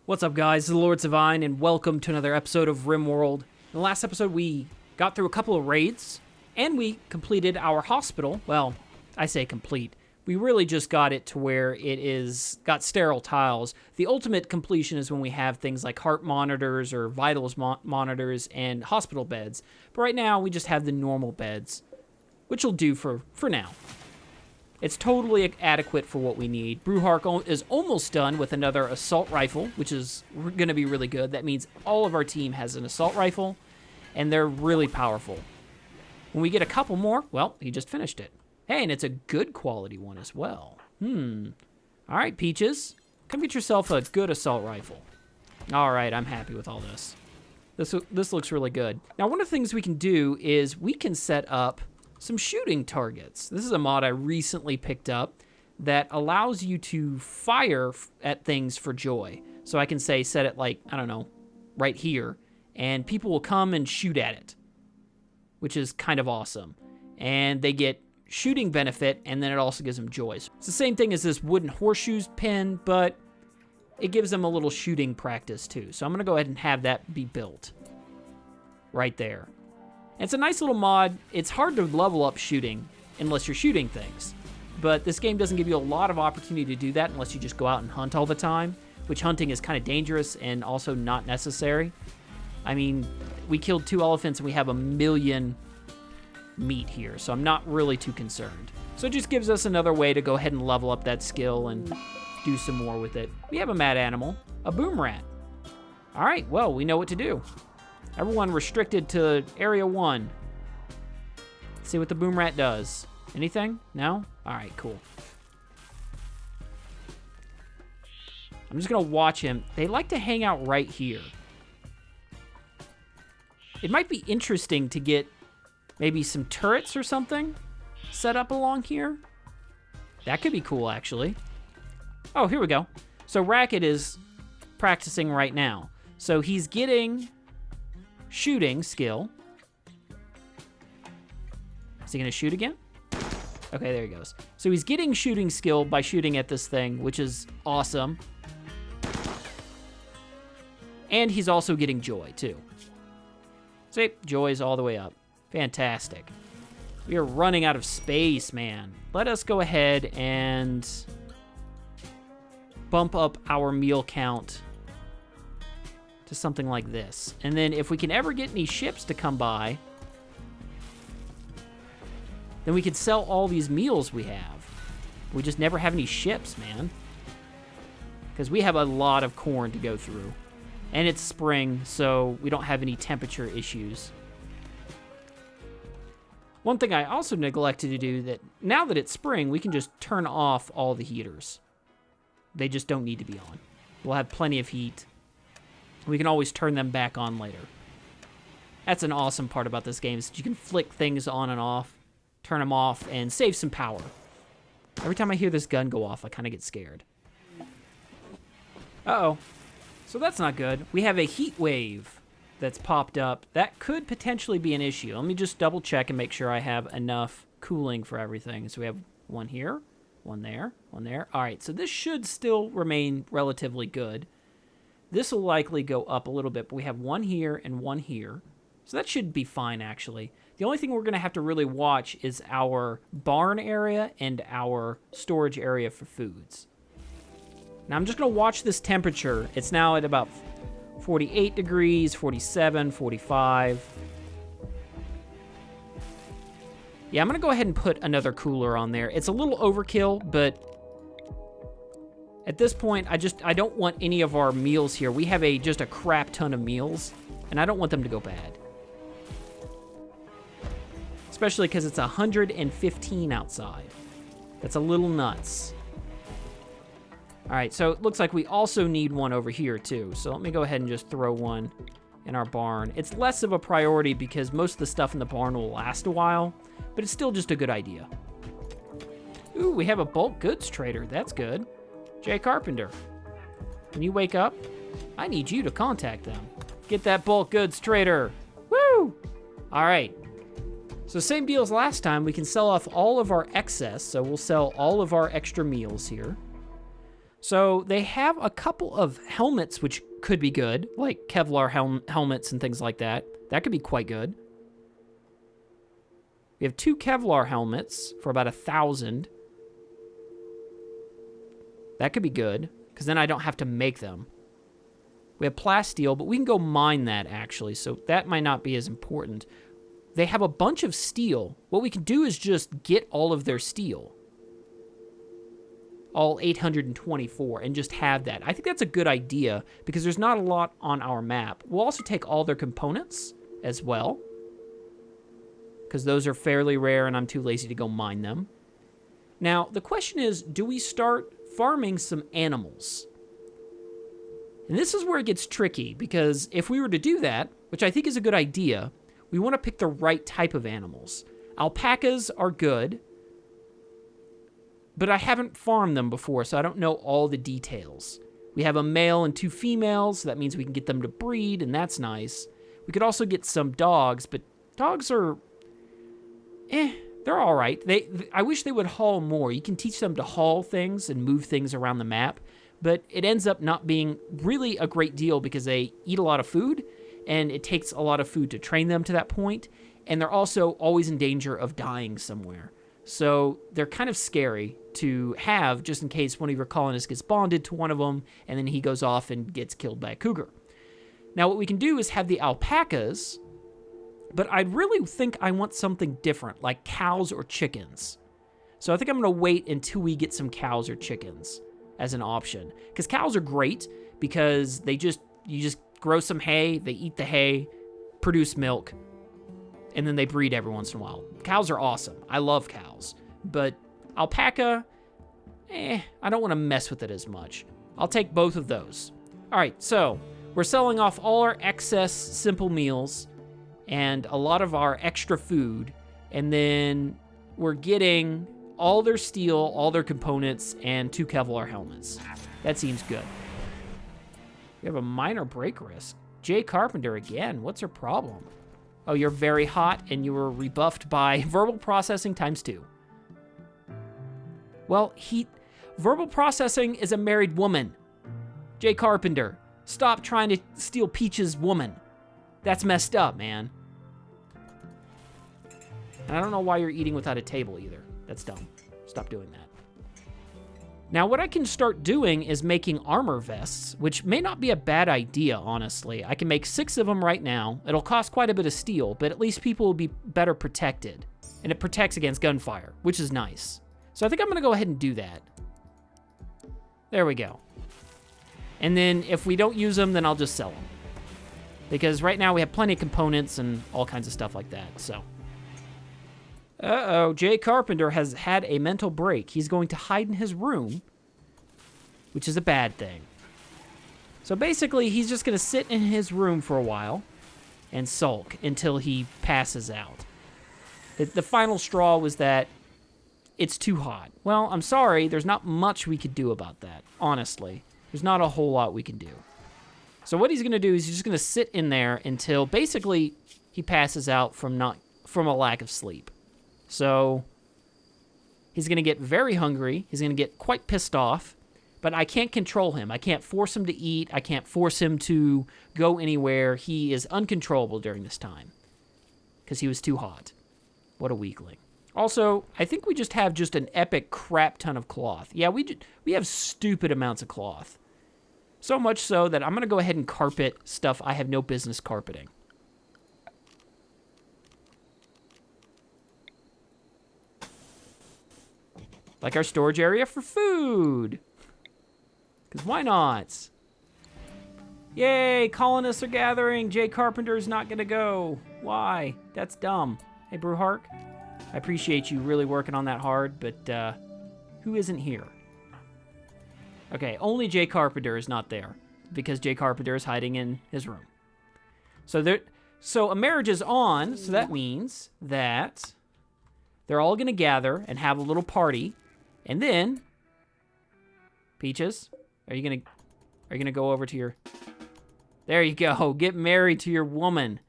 What's up, guys? This is LordSevein, and welcome to another episode of Rimworld. In the last episode, we got through a couple of raids, and we completed our hospital. Well, I say complete. We really just got it to where it is got sterile tiles. The ultimate completion is when we have things like heart monitors or vitals monitors and hospital beds. But right now, we just have the normal beds, which will do for now. It's totally adequate for what we need. Brewhark is almost done with another assault rifle, which is going to be really good. That means all of our team has an assault rifle, and they're really powerful. When we get a couple more, well, he just finished it. Hey, and it's a good quality one as well. All right, Peaches, come get yourself a good assault rifle. All right, I'm happy with all this. This looks really good. Now, one of the things we can do is we can set up some shooting targets. This is a mod I recently picked up that allows you to fire at things for joy. So I can say set it like, I don't know, right here, and people will come and shoot at it, which is kind of awesome. And they get shooting benefit, and then it also gives them joy. It's the same thing as this wooden horseshoes pin, but it gives them a little shooting practice too. So I'm gonna go ahead and have that be built right there. It's a nice little mod. It's hard to level up shooting unless you're shooting things. But this game doesn't give you a lot of opportunity to do that unless you just go out and hunt all the time, which hunting is kind of dangerous and also not necessary. I mean, we killed 2 elephants and we have 1 million meat here, so I'm not really too concerned. So it just gives us another way to go ahead and level up that skill and do some more with it. We have a mad animal, a boom rat. All right, well, we know what to do. Everyone restricted to Area 1. Let's see what the boom rat does. Anything? No? All right, cool. I'm just going to watch him. They like to hang out right here. It might be interesting to get maybe some turrets or something set up along here. That could be cool, actually. Oh, here we go. So Racket is practicing right now. So he's getting shooting skill. Is he gonna shoot again? Okay, there he goes. So he's getting shooting skill by shooting at this thing, which is awesome. And he's also getting joy too. See, joy's all the way up. Fantastic. We are running out of space, man. Let us go ahead and bump up our meal count to something like this. And then if we can ever get any ships to come by, then we could sell all these meals we have. We just never have any ships, man. Because we have a lot of corn to go through. And it's spring, so we don't have any temperature issues. One thing I also neglected to do, that now that it's spring, we can just turn off all the heaters. They just don't need to be on. We'll have plenty of heat. We can always turn them back on later. That's an awesome part about this game, is that you can flick things on and off, turn them off, and save some power. Every time I hear this gun go off, I kind of get scared. Uh-oh. So that's not good. We have a heat wave that's popped up. That could potentially be an issue. Let me just double check and make sure I have enough cooling for everything. So we have one here, one there, one there. All right, so this should still remain relatively good. This will likely go up a little bit, but we have one here and one here. So that should be fine, actually. The only thing we're going to have to really watch is our barn area and our storage area for foods. Now, I'm just going to watch this temperature. It's now at about 48 degrees, 47, 45. Yeah, I'm going to go ahead and put another cooler on there. It's a little overkill, but at this point, I don't want any of our meals here. We have just a crap ton of meals, and I don't want them to go bad. Especially because it's 115 outside. That's a little nuts. All right, so it looks like we also need one over here too. So let me go ahead and just throw one in our barn. It's less of a priority because most of the stuff in the barn will last a while, but it's still just a good idea. Ooh, we have a bulk goods trader. That's good. Jay Carpenter, when you wake up, I need you to contact them. Get that bulk goods trader. Woo! All right. So same deal as last time. We can sell off all of our excess, so we'll sell all of our extra meals here. So they have a couple of helmets which could be good, like Kevlar helmets and things like that. That could be quite good. We have 2 Kevlar helmets for about 1,000. That could be good, because then I don't have to make them. We have plasteel, but we can go mine that, actually, so that might not be as important. They have a bunch of steel. What we can do is just get all of their steel. All 824, and just have that. I think that's a good idea, because there's not a lot on our map. We'll also take all their components as well, because those are fairly rare, and I'm too lazy to go mine them. Now, the question is, do we start farming some animals? And this is where it gets tricky, because if we were to do that, which I think is a good idea, we want to pick the right type of animals. Alpacas are good, but I haven't farmed them before, so I don't know all the details. We have a male and 2 females, so that means we can get them to breed, and that's nice. We could also get some dogs, but dogs are... they're all right. I wish they would haul more. You can teach them to haul things and move things around the map, but it ends up not being really a great deal because they eat a lot of food, and it takes a lot of food to train them to that point, and they're also always in danger of dying somewhere. So they're kind of scary to have just in case one of your colonists gets bonded to one of them, and then he goes off and gets killed by a cougar. Now, what we can do is have the alpacas, but I really think I want something different, like cows or chickens. So I think I'm going to wait until we get some cows or chickens as an option. Because cows are great because you just grow some hay, they eat the hay, produce milk, and then they breed every once in a while. Cows are awesome. I love cows. But alpaca, I don't want to mess with it as much. I'll take both of those. All right, so we're selling off all our excess simple meals and a lot of our extra food, and then we're getting all their steel, all their components, and 2 Kevlar helmets. That seems good. We have a minor break risk. Jay Carpenter again. What's her problem? Oh, you're very hot, and you were rebuffed by verbal processing ×2. Well, verbal processing is a married woman. Jay Carpenter, stop trying to steal Peach's woman. That's messed up, man. And I don't know why you're eating without a table either. That's dumb. Stop doing that. Now, what I can start doing is making armor vests, which may not be a bad idea, honestly. I can make 6 of them right now. It'll cost quite a bit of steel, but at least people will be better protected. And it protects against gunfire, which is nice. So I think I'm going to go ahead and do that. There we go. And then if we don't use them, then I'll just sell them. Because right now we have plenty of components and all kinds of stuff like that, so... Uh-oh, Jay Carpenter has had a mental break. He's going to hide in his room, which is a bad thing. So basically, he's just going to sit in his room for a while and sulk until he passes out. The final straw was that it's too hot. Well, I'm sorry, there's not much we could do about that, honestly. There's not a whole lot we can do. So what he's going to do is he's just going to sit in there until basically he passes out from a lack of sleep. So he's going to get very hungry. He's going to get quite pissed off, but I can't control him. I can't force him to eat. I can't force him to go anywhere. He is uncontrollable during this time because he was too hot. What a weakling. Also, I think we just have an epic crap ton of cloth. Yeah, we have stupid amounts of cloth. So much so that I'm going to go ahead and carpet stuff I have no business carpeting. Like our storage area for food. Because why not? Yay, colonists are gathering. Jay Carpenter is not going to go. Why? That's dumb. Hey, Brewhark, I appreciate you really working on that hard, but who isn't here? Okay, only Jay Carpenter is not there because Jay Carpenter is hiding in his room. So a marriage is on, so that means that they're all going to gather and have a little party. And then, Peaches, are you gonna go over to your... There you go. Get married to your woman.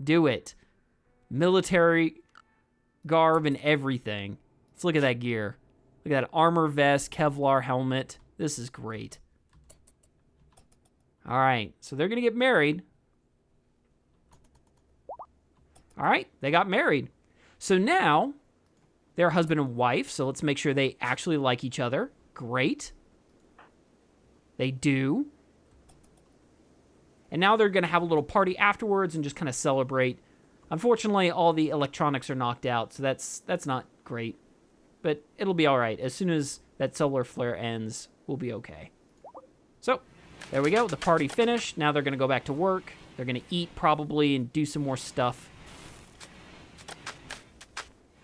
Do it. Military garb and everything. Let's look at that gear. Look at that armor vest, Kevlar helmet. This is great. All right, so they're going to get married. All right, they got married. So now they're husband and wife, so let's make sure they actually like each other. Great. They do. And now they're going to have a little party afterwards and just kind of celebrate. Unfortunately, all the electronics are knocked out, so that's not great. But it'll be all right. As soon as that solar flare ends, we'll be okay. So, there we go. The party finished. Now they're going to go back to work. They're going to eat probably and do some more stuff.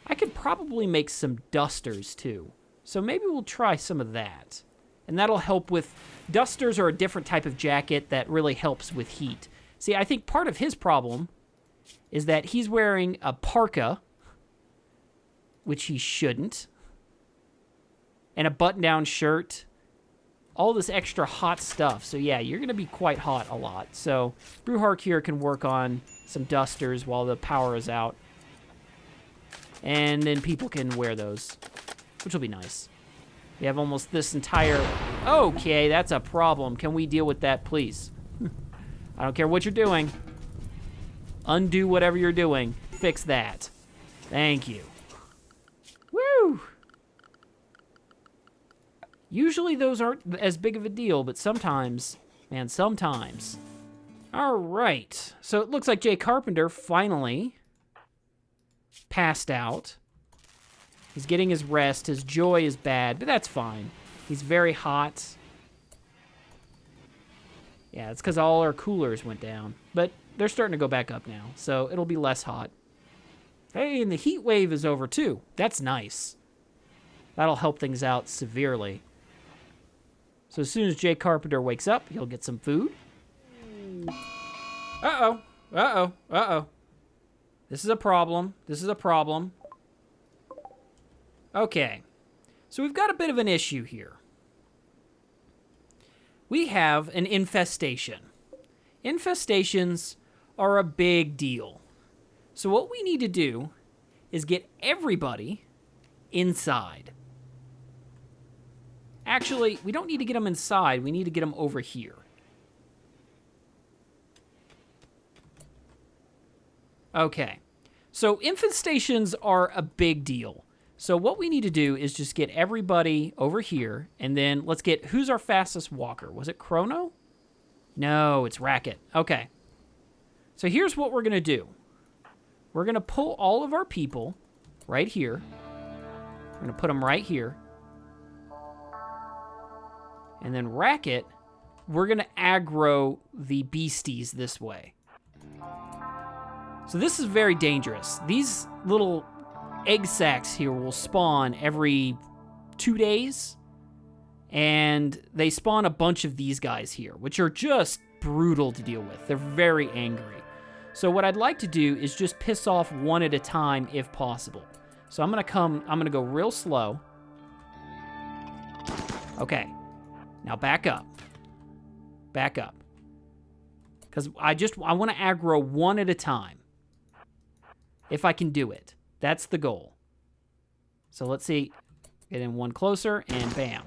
I could probably make some dusters too. So maybe we'll try some of that. And that'll help with... Dusters are a different type of jacket that really helps with heat. See, I think part of his problem is that he's wearing a parka, which he shouldn't, and a button-down shirt. All this extra hot stuff. So yeah, you're going to be quite hot a lot. So Brewhark here can work on some dusters while the power is out. And then people can wear those, which will be nice. We have almost this entire... Okay, that's a problem. Can we deal with that, please? I don't care what you're doing. Undo whatever you're doing. Fix that. Thank you. Woo! Usually those aren't as big of a deal, but sometimes, man, sometimes. All right. So it looks like Jay Carpenter finally passed out. He's getting his rest. His joy is bad, but that's fine. He's very hot. Yeah, it's because all our coolers went down. But they're starting to go back up now, so it'll be less hot. Hey, and the heat wave is over too. That's nice. That'll help things out severely. So as soon as Jay Carpenter wakes up, he'll get some food. Uh-oh. Uh-oh. Uh-oh. This is a problem. This is a problem. Okay, so we've got a bit of an issue here. We have an infestation. Infestations are a big deal. So what we need to do is get everybody inside. Actually, we don't need to get them inside. We need to get them over here. Okay, so infestations are a big deal. So what we need to do is just get everybody over here, and then let's get... Who's our fastest walker? Was it Chrono? No, it's Racket. Okay. So here's what we're going to do. We're going to pull all of our people right here. We're going to put them right here. And then Racket, we're going to aggro the beasties this way. So this is very dangerous. These little... egg sacs here will spawn every 2 days, and they spawn a bunch of these guys here, which are just brutal to deal with. They're very angry. So what I'd like to do is just piss off one at a time if possible. So I'm gonna go real slow. Okay, now back up. Back up. Because I want to aggro one at a time. If I can do it. That's the goal. So let's see. Get in one closer, and bam.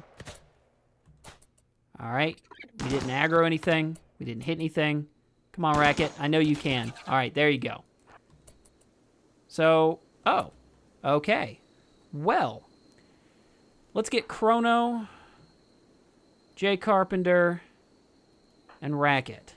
All right. We didn't aggro anything. We didn't hit anything. Come on, Racket. I know you can. All right, there you go. So, oh, okay. Well, let's get Chrono, Jay Carpenter, and Racket.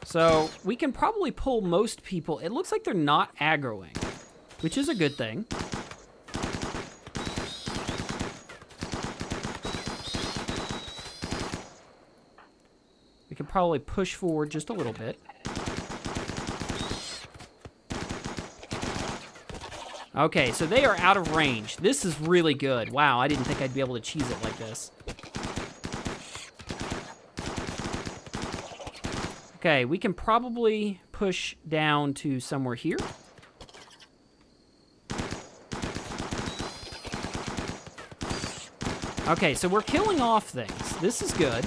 So we can probably pull most people. It looks like they're not aggroing, which is a good thing. We can probably push forward just a little bit. Okay, so they are out of range. This is really good. Wow, I didn't think I'd be able to cheese it like this. Okay, we can probably push down to somewhere here. Okay, so we're killing off things. This is good.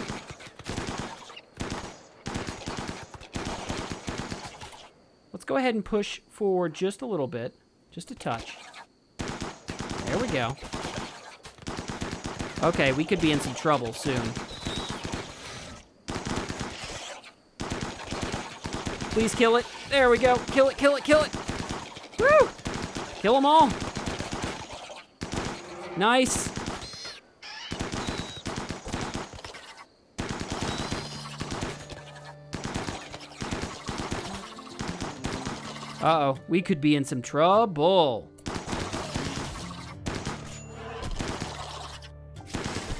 go ahead and push forward just a little bit. Just a touch. There we go. Okay, we could be in some trouble soon. Please kill it. There we go. Kill it, kill it, kill it. Woo! Kill them all. Nice. Uh-oh, we could be in some trouble.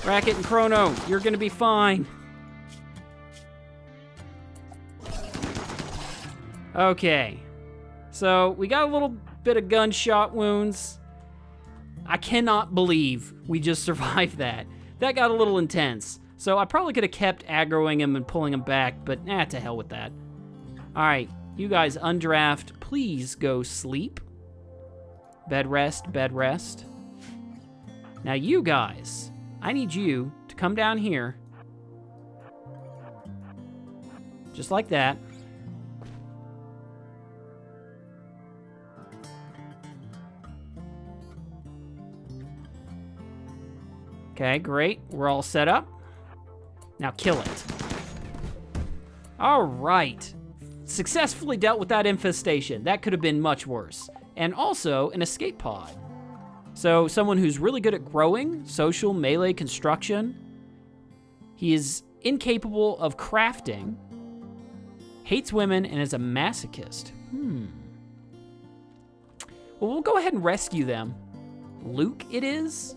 Racket and Chrono, you're gonna be fine. Okay, so we got a little bit of gunshot wounds. I cannot believe we just survived that. That got a little intense. So I probably could have kept aggroing him and pulling him back, but to hell with that. All right, you guys undraft, please go sleep. Bed rest, bed rest. Now you guys, I need you to come down here. Just like that. Okay, great. We're all set up. Now kill it. All right. Successfully dealt with that infestation. That could have been much worse. And also an escape pod. So someone who's really good at growing, social, melee, construction. He is incapable of crafting. Hates women and is a masochist. Well, we'll go ahead and rescue them. Luke it is?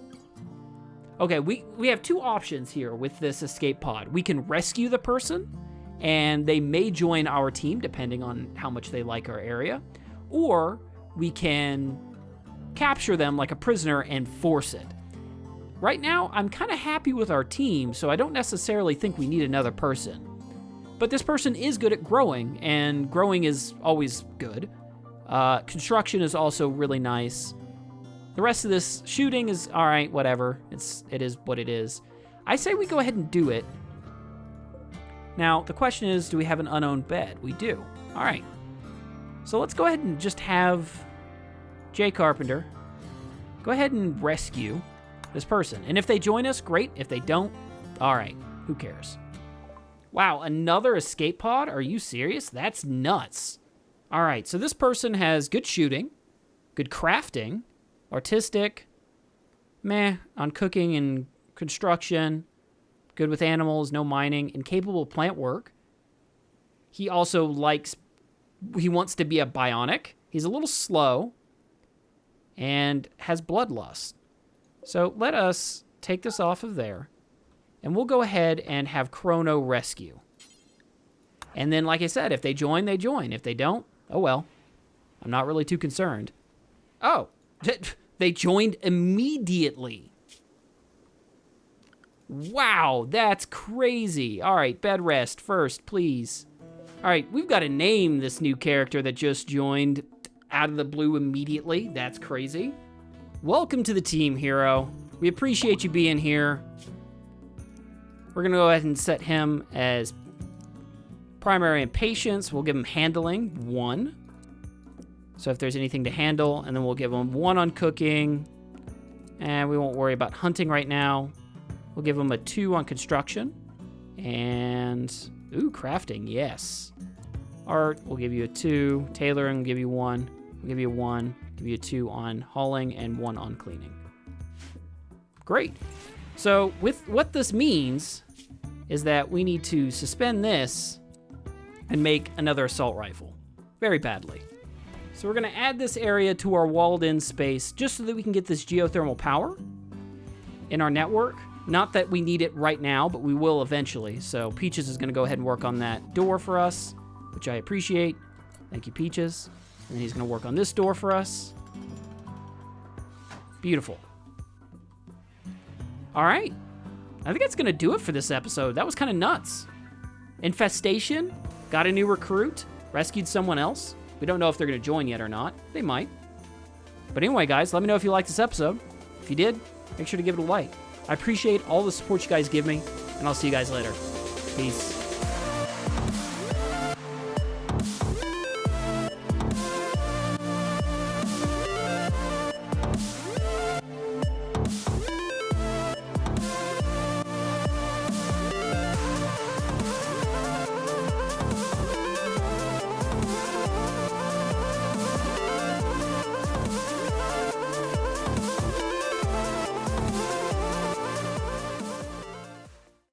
Okay, we have two options here with this escape pod. We can rescue the person, and they may join our team depending on how much they like our area. Or we can capture them like a prisoner and force it. Right now, I'm kind of happy with our team, so I don't necessarily think we need another person. But this person is good at growing, and growing is always good. Construction is also really nice. The rest of this shooting is all right, whatever. It is what it is. I say we go ahead and do it. Now, the question is, do we have an unowned bed? We do. All right. So let's go ahead and just have Jay Carpenter go ahead and rescue this person. And if they join us, great. If they don't, all right. Who cares? Wow, another escape pod? Are you serious? That's nuts. All right, so this person has good shooting, good crafting, artistic, meh on cooking and construction, good with animals, no mining, incapable of plant work. He also he wants to be a bionic. He's a little slow and has bloodlust. So let us take this off of there, and we'll go ahead and have Chrono rescue. And then, like I said, if they join, they join. If they don't, oh well. I'm not really too concerned. Oh, they joined immediately. Wow, that's crazy. All right, bed rest first, please. All right, we've got to name this new character that just joined out of the blue immediately. That's crazy. Welcome to the team, hero. We appreciate you being here. We're going to go ahead and set him as primary and patience. We'll give him handling, 1. So if there's anything to handle, and then we'll give him 1 on cooking. And we won't worry about hunting right now. We'll give him a 2 on construction. And, ooh, crafting, yes. Art, we'll give you a 2. Tailoring, we'll give you 1. We'll give you a 1. Give you a 2 on hauling and 1 on cleaning. Great. So with what this means is that we need to suspend this and make another assault rifle very badly. So we're going to add this area to our walled-in space just so that we can get this geothermal power in our network. Not that we need it right now, but we will eventually. So Peaches is going to go ahead and work on that door for us, which I appreciate. Thank you, Peaches. And then he's going to work on this door for us. Beautiful. All right. I think that's going to do it for this episode. That was kind of nuts. Infestation. Got a new recruit. Rescued someone else. We don't know if they're going to join yet or not. They might. But anyway, guys, let me know if you liked this episode. If you did, make sure to give it a like. I appreciate all the support you guys give me, and I'll see you guys later. Peace.